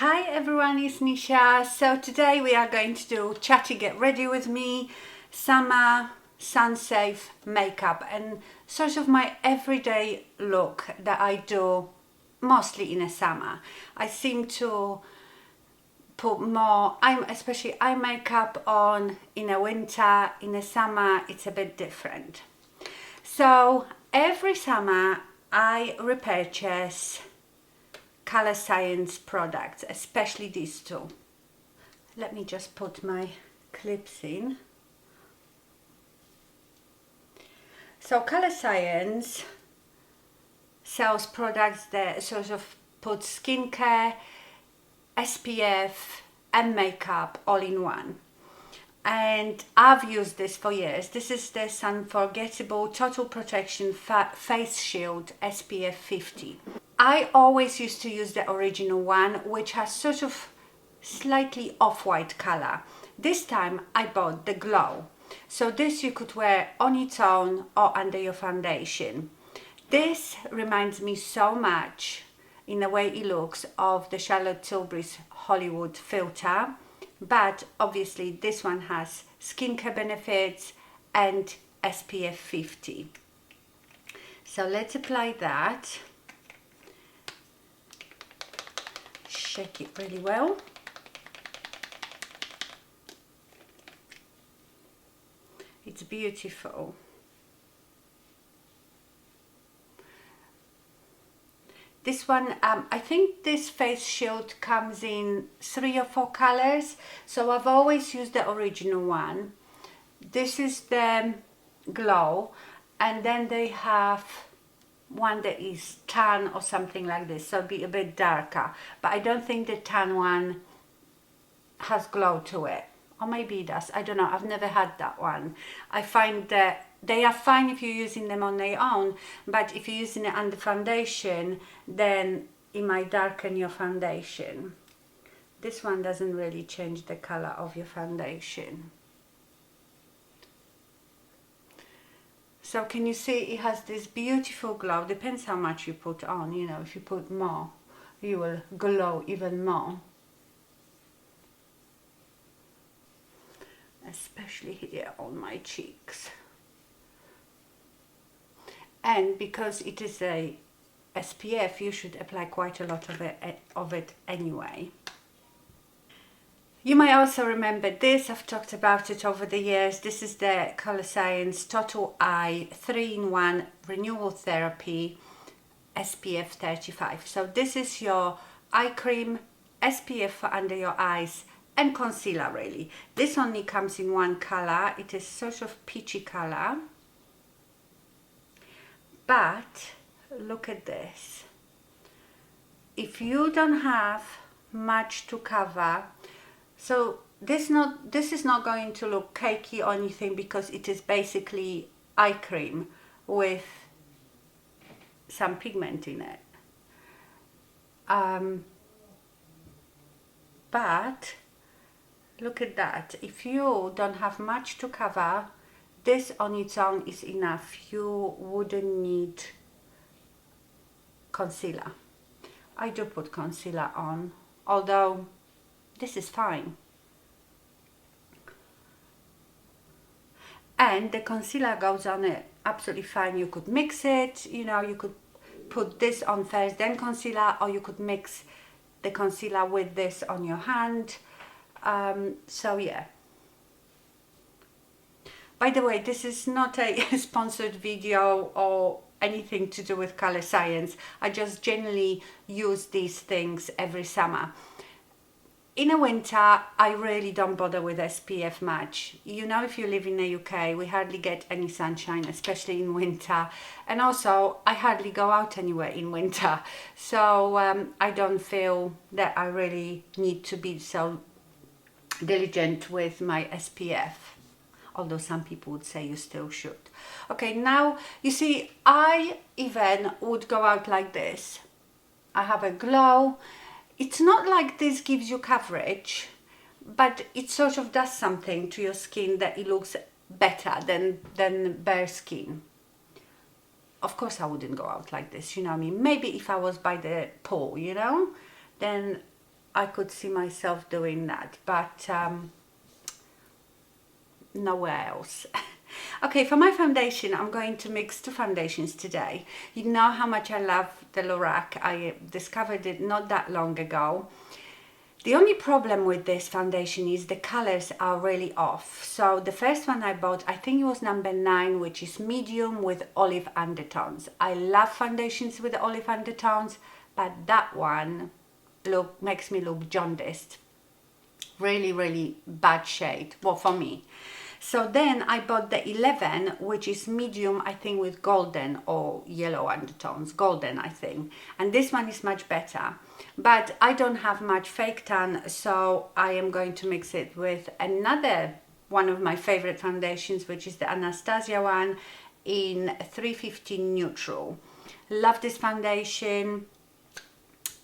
Hi everyone, it's Nisha. So today we are going to do Chatty Get Ready With Me, summer, sun-safe makeup, and sort of my everyday look that I do mostly in the summer. I seem to put more, especially eye makeup on in the winter. In the summer it's a bit different. So every summer I repurchase Color Science products, especially these two. Let me just put my clips in. So Color Science sells products that sort of put skincare, SPF and makeup all in one. And I've used this for years. This is the Unforgettable Total Protection Face Shield SPF 50. I always used to use the original one, which has sort of slightly off-white color. This time I bought the Glow. So this you could wear on its own or under your foundation. This reminds me so much, in the way it looks, of the Charlotte Tilbury's Hollywood filter. But obviously this one has skincare benefits and SPF 50. So let's apply that. Shake it really well. It's beautiful. This one, I think this face shield comes in 3 or 4 colors, so I've always used the original one. This is the Glow, and then they have one that is tan or something like this, so it'll be a bit darker, but I don't think the tan one has glow to it, or maybe it does, I don't know. I've never had that one. I find that they are fine if you're using them on their own, but if you're using it under foundation, then it might darken your foundation. This one doesn't really change the color of your foundation. So can you see it has this beautiful glow? Depends how much you put on, you know, if you put more, you will glow even more. Especially here on my cheeks. And because it is a SPF, you should apply quite a lot of it anyway. You might also remember this, I've talked about it over the years. This is the Color Science Total Eye 3-in-1 Renewal Therapy SPF 35. So this is your eye cream, SPF for under your eyes, and concealer really. This only comes in one color. It is sort of peachy color. But look at this. If you don't have much to cover, so this is not going to look cakey or anything, because it is basically eye cream with some pigment in it. But look at that. If you don't have much to cover, this on its own is enough. You wouldn't need concealer. I do put concealer on, although this is fine. And the concealer goes on it absolutely fine. You could mix it, you know, you could put this on first, then concealer, or you could mix the concealer with this on your hand. So yeah. By the way, this is not a sponsored video or anything to do with Color Science. I just generally use these things every summer. In the winter, I really don't bother with SPF much. You know, if you live in the UK, we hardly get any sunshine, especially in winter. And also, I hardly go out anywhere in winter. So I don't feel that I really need to be so diligent with my SPF. Although some people would say you still should. Okay, now you see, I even would go out like this. I have a Glow. It's not like this gives you coverage, but it sort of does something to your skin that it looks better than bare skin. Of course I wouldn't go out like this, you know what I mean? Maybe if I was by the pool, you know, then I could see myself doing that, but nowhere else. Okay, for my foundation, I'm going to mix two foundations today. You know how much I love the Lorac. I discovered it not that long ago. The only problem with this foundation is the colors are really off. So the first one I bought, I think it was number 9, which is medium with olive undertones. I love foundations with olive undertones, but that one makes me look jaundiced. Really, really bad shade, well, for me. So then I bought the 11, which is medium, I think, with golden or yellow undertones, golden, I think. And this one is much better. But I don't have much fake tan, so I am going to mix it with another one of my favorite foundations, which is the Anastasia one in 350 Neutral. Love this foundation.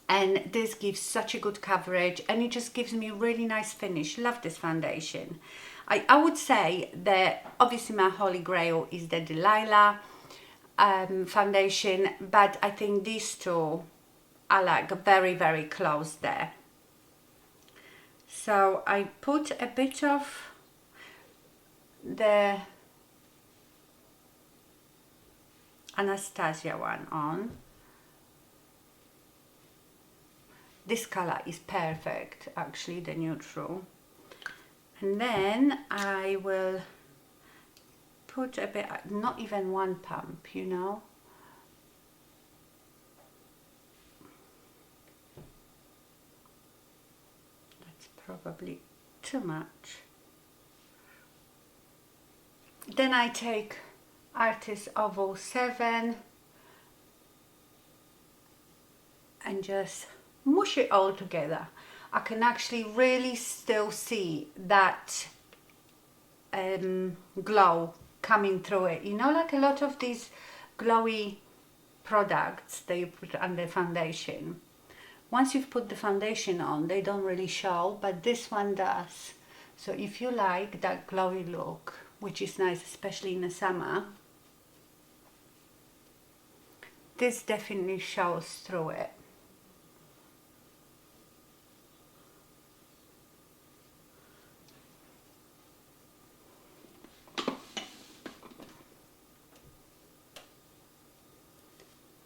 And this gives such a good coverage, and it just gives me a really nice finish. Love this foundation. I would say that obviously my holy grail is the Delilah foundation, but I think these two are like very, very close there. So I put a bit of the Anastasia one on. This color is perfect, actually, the neutral. And then I will put a bit, not even one pump, you know. That's probably too much. Then I take Artis 007 and just mush it all together. I can actually really still see that glow coming through it. You know, like a lot of these glowy products that you put under foundation. Once you've put the foundation on, they don't really show, but this one does. So if you like that glowy look, which is nice, especially in the summer, this definitely shows through it.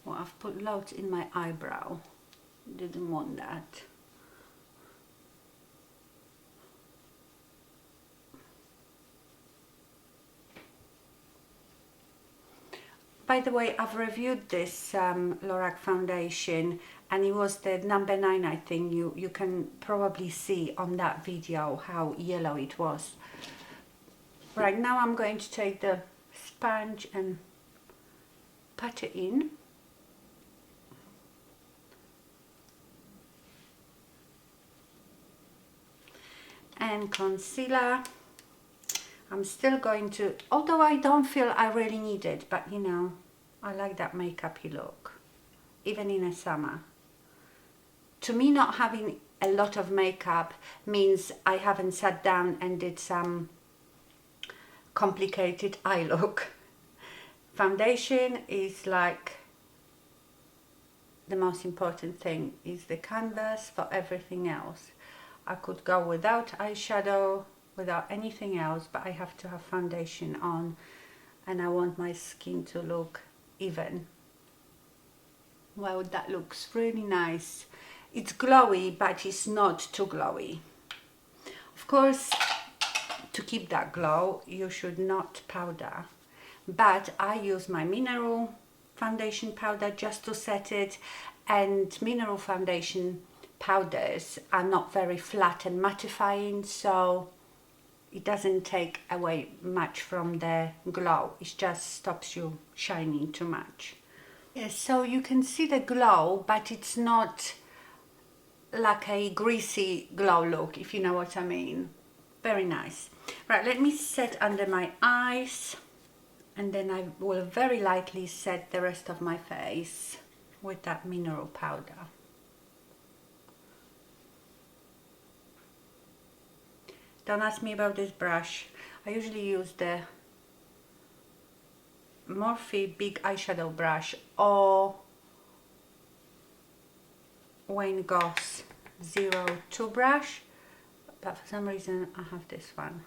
Well, I've put loads in my eyebrow. Didn't want that. By the way, I've reviewed this Lorac foundation, and it was the number 9, I think. You can probably see on that video how yellow it was. Right, now I'm going to take the sponge and pat it in. And concealer. I'm still going to, although I don't feel I really need it, but you know, I like that makeupy look, even in the summer. To me, not having a lot of makeup means I haven't sat down and did some complicated eye look. Foundation is like the most important thing, is the canvas for everything else. I could go without eyeshadow, without anything else, but I have to have foundation on, and I want my skin to look even. Well, that looks really nice. It's glowy, but it's not too glowy. Of course, to keep that glow, you should not powder, but I use my mineral foundation powder just to set it, and mineral foundation powders are not very flat and mattifying, so it doesn't take away much from the glow. It just stops you shining too much. Yes, so you can see the glow, but it's not like a greasy glow look, if you know what I mean. Very nice. Right, let me set under my eyes, and then I will very lightly set the rest of my face with that mineral powder. Don't ask me about this brush. I usually use the Morphe big eyeshadow brush or Wayne Goss 02 brush, but for some reason I have this one.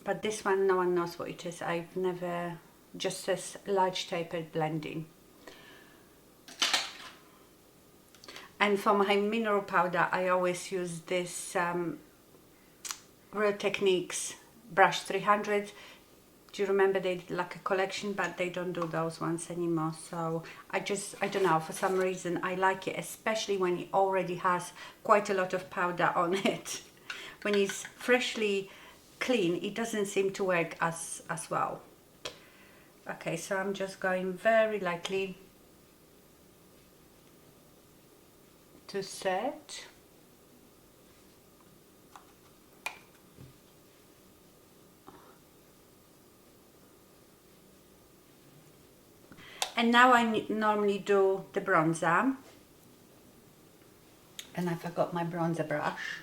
But this one, no one knows what it is. I've never, just says large tapered blending. And for my mineral powder, I always use this Real Techniques brush 300. Do you remember they did like a collection, but they don't do those ones anymore. So I don't know, for some reason I like it, especially when it already has quite a lot of powder on it. When it's freshly clean, it doesn't seem to work as well. Okay, so I'm just going very lightly to set. And now I normally do the bronzer, and I forgot my bronzer brush.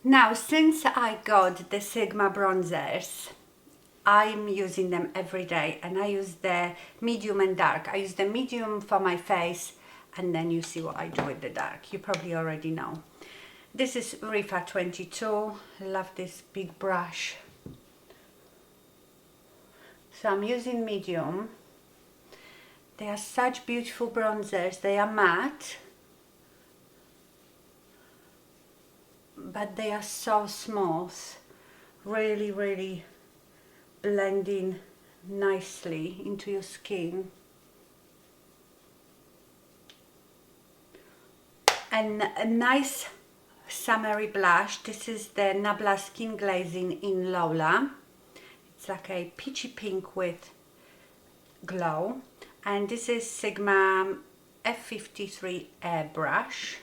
Now, since I got the Sigma bronzers, I'm using them every day, and I use the medium and dark. I use the medium for my face, and then you see what I do with the dark. You probably already know. This is Rifa 22. I love this big brush. So I'm using medium. They are such beautiful bronzers. They are matte, but they are so smooth. Really, really blending nicely into your skin. And a nice summery blush. This is the Nabla Skin Glazing in Lola. It's like a peachy pink with glow. And this is Sigma F53 airbrush.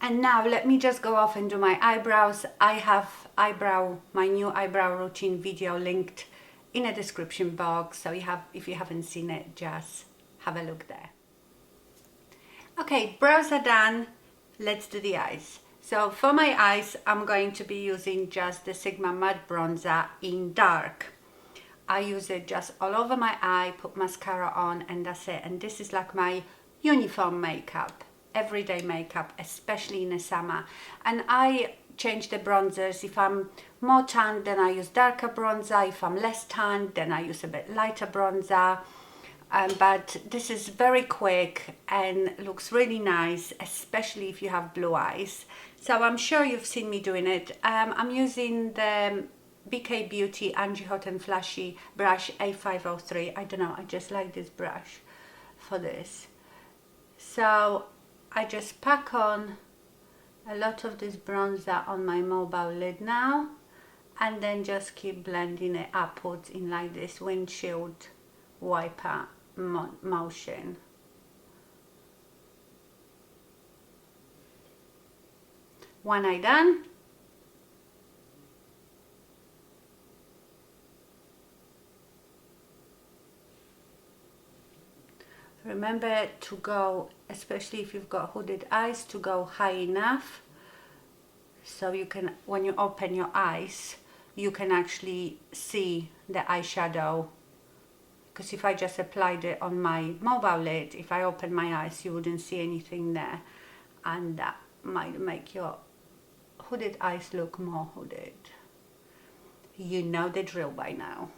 And now let me just go off and do my eyebrows. I have my new eyebrow routine video linked in a description box. So if you haven't seen it, just have a look there. Okay, brows are done. Let's do the eyes. So for my eyes, I'm going to be using just the Sigma Matte Bronzer in dark. I use it just all over my eye, put mascara on, and that's it. And this is like my uniform makeup. Everyday makeup, especially in the summer. And I change the bronzers. If I'm more tan, then I use darker bronzer. If I'm less tan, then I use a bit lighter bronzer. But this is very quick and looks really nice, especially if you have blue eyes. So I'm sure you've seen me doing it. I'm using the BK Beauty Hot&Flashy brush A503. I don't know, I just like this brush for this. So I just pack on a lot of this bronzer on my mobile lid now, and then just keep blending it upwards in like this windshield wiper motion. One eye done. Remember to go, especially if you've got hooded eyes, to go high enough so you can, when you open your eyes, you can actually see the eyeshadow. Because if I just applied it on my mobile lid, if I open my eyes, you wouldn't see anything there, and that might make your hooded eyes look more hooded. You know the drill by now.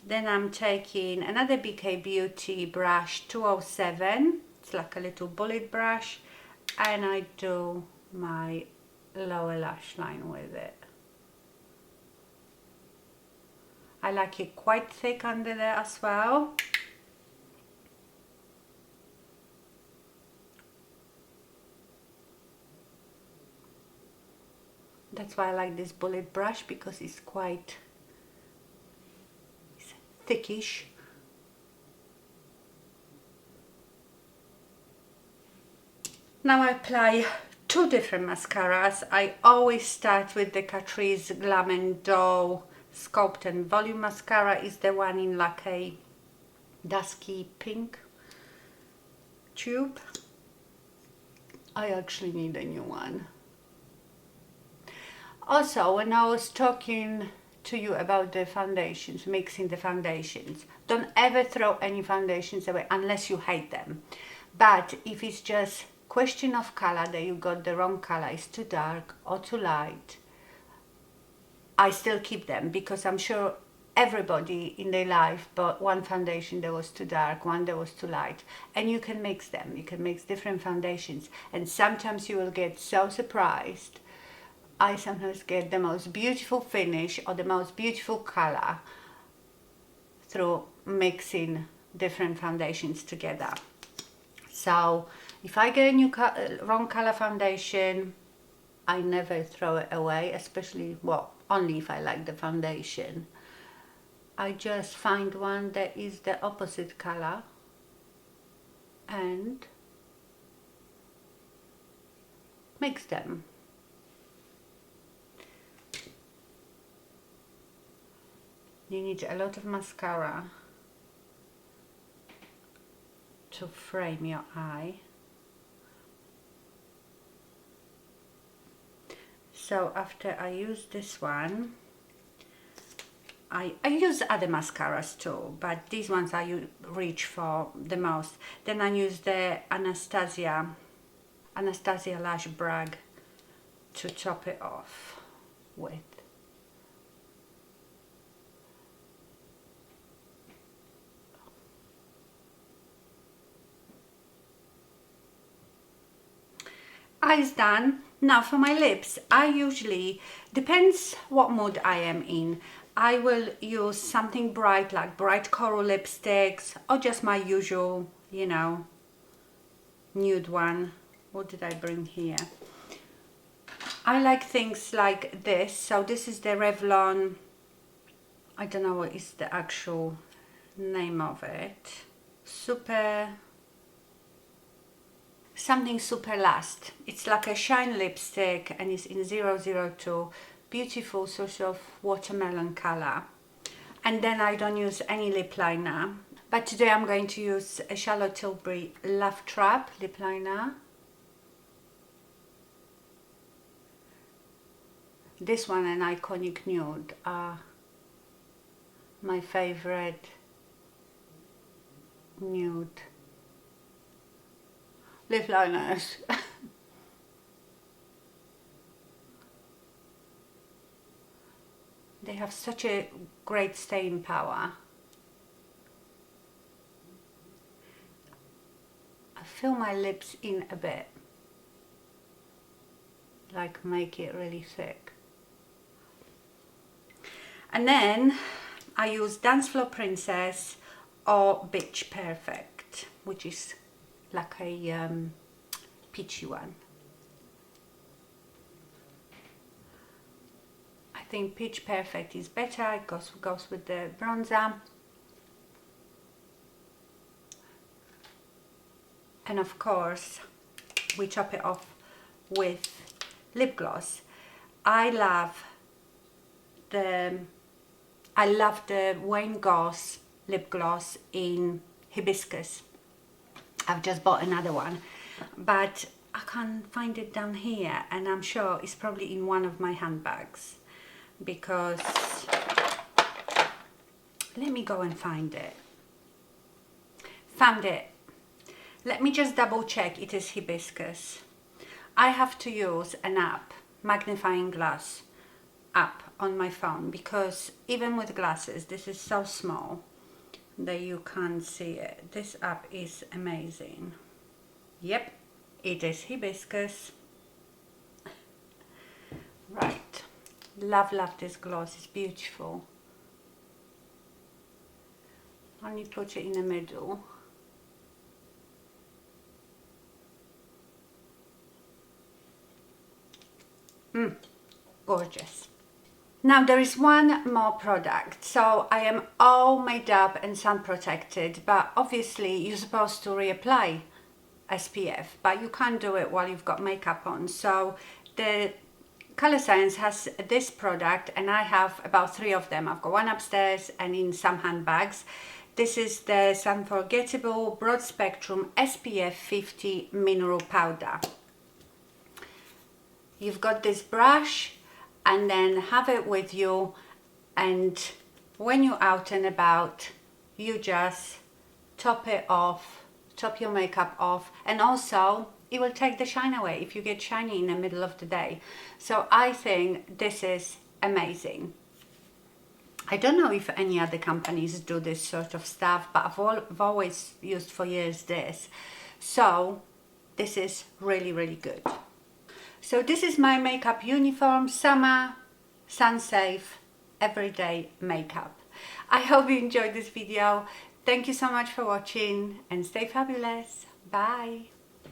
Then I'm taking another BK Beauty brush 207. It's like a little bullet brush, and I do my lower lash line with it. I like it quite thick under there as well. That's why I like this bullet brush, because it's quite thickish. Now I apply two different mascaras. I always start with the Catrice Glam & Dough Sculpt and Volume Mascara. Is the one in like a dusky pink tube. I actually need a new one. Also, when I was talking to you about the foundations, mixing the foundations, don't ever throw any foundations away unless you hate them. But if it's just question of color, that you got the wrong color, it's too dark or too light, I still keep them, because I'm sure everybody in their life bought one foundation that was too dark, one that was too light, and you can mix them. You can mix different foundations, and sometimes you will get so surprised. I sometimes get the most beautiful finish or the most beautiful color through mixing different foundations together. So if I get a new wrong color foundation, I never throw it away, especially, well, only if I like the foundation. I just find one that is the opposite color and mix them. You need a lot of mascara to frame your eye. So after I use this one, I use other mascaras too, but these ones I reach for the most. Then I use the Anastasia Lash Brag to top it off with. Eyes done. Now for my lips, I usually, depends what mood I am in, I will use something bright, like bright coral lipsticks, or just my usual, you know, nude one. What did I bring here? I like things like this. So this is the Revlon, I don't know what is the actual name of it, something super last. It's like a shine lipstick and it's in 002, beautiful sort of watermelon color. And then I don't use any lip liner, but today I'm going to use a Charlotte Tilbury Love Trap lip liner. This one and Iconic Nude are my favorite nude lip liners. They have such a great staying power. I fill my lips in a bit, like make it really thick. And then I use Dance Floor Princess or Bitch Perfect, which is like a peachy one. I think Peach Perfect is better. It goes with the bronzer. And of course, we top it off with lip gloss. I love the Wayne Goss lip gloss in Hibiscus. I've just bought another one, but I can't find it down here, and I'm sure it's probably in one of my handbags, because let me go and find it. Found it. Let me just double check it is Hibiscus. I have to use an app, magnifying glass app on my phone, because even with glasses this is so small that you can't see it. This app is amazing. Yep, it is Hibiscus. Right, love this gloss, it's beautiful. Only put it in the middle. Gorgeous. Now there is one more product. So I am all made up and sun protected, but obviously you're supposed to reapply SPF, but you can't do it while you've got makeup on. So the Colorescience has this product, and I have about 3 of them. I've got one upstairs and in some handbags. This is the Unforgettable Broad Spectrum SPF 50 Mineral Powder. You've got this brush, and then have it with you, and when you're out and about, you just top it off, top your makeup off, and also it will take the shine away if you get shiny in the middle of the day. So I think this is amazing. I don't know if any other companies do this sort of stuff, but I've always used for years this. So this is really, really good. So this is my makeup uniform, summer, sun safe, everyday makeup. I hope you enjoyed this video. Thank you so much for watching, and stay fabulous. Bye.